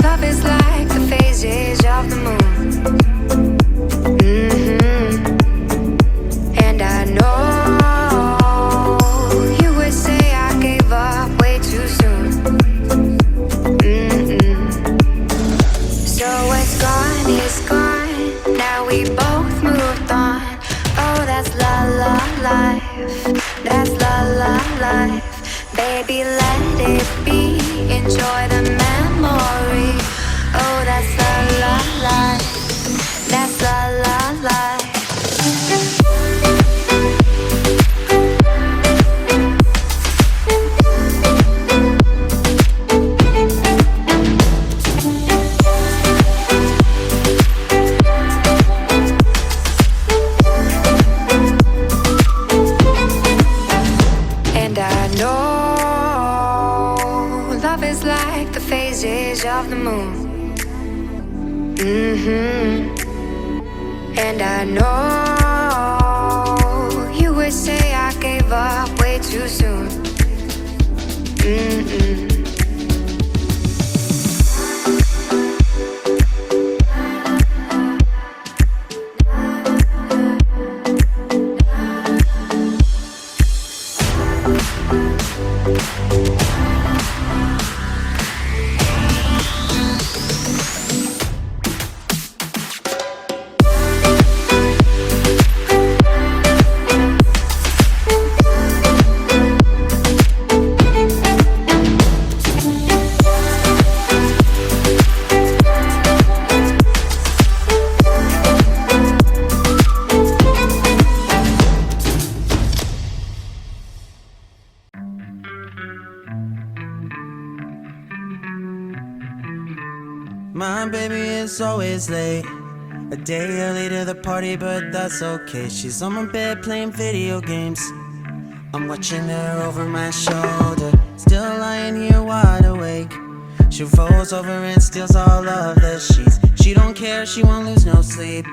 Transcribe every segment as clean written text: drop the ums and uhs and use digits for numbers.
love is like the phases of the moon. And I know you would say I gave up way too soon. So what's gone is gone. Now we both moved on. Oh, that's la la life. That's la la life. Baby, let it be. Enjoy the memory. Oh, that's la la life. That's la la life. And I know love is like the phases of the moon. And I know you would say I gave up way too soon. My baby is always late, a day early to the party, but that's okay. She's on my bed playing video games. I'm watching her over my shoulder, still lying here wide awake. She rolls over and steals all of the sheets. She don't care, she won't lose no sleep.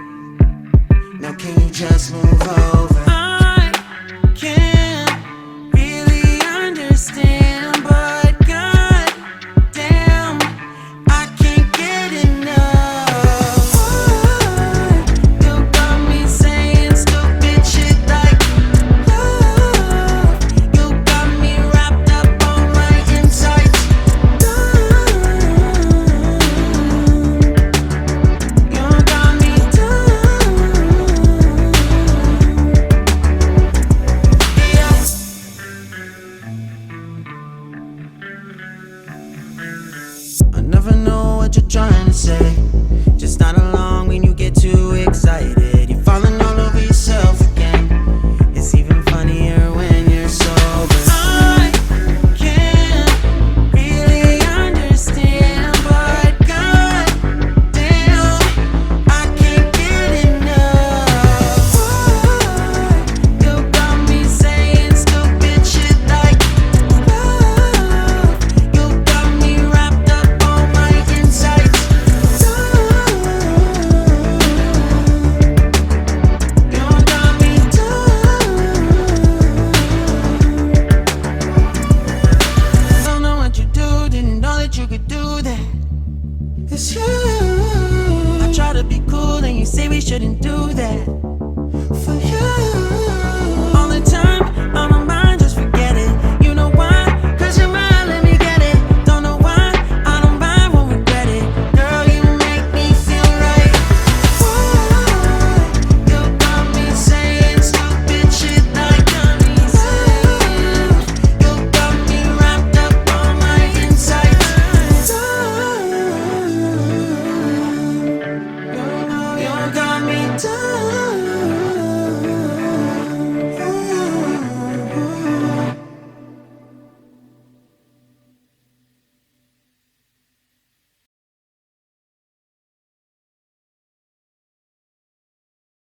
Now can you just move over? I can't really understand, but God damn, I can't get enough. You got me saying stupid shit like love. You got me wrapped up on my insides. You got me I never know what you're trying to say. Just not along when you get too excited. You're falling all over yourself again. It's even funnier when you're sober. I can't really understand, but God damn, I can't get enough. You got me saying stupid shit like love. You got me wrapped up on my insides. You got me Don't know what you do, didn't know that you could do that. It's you. I try to be cool and you say we shouldn't do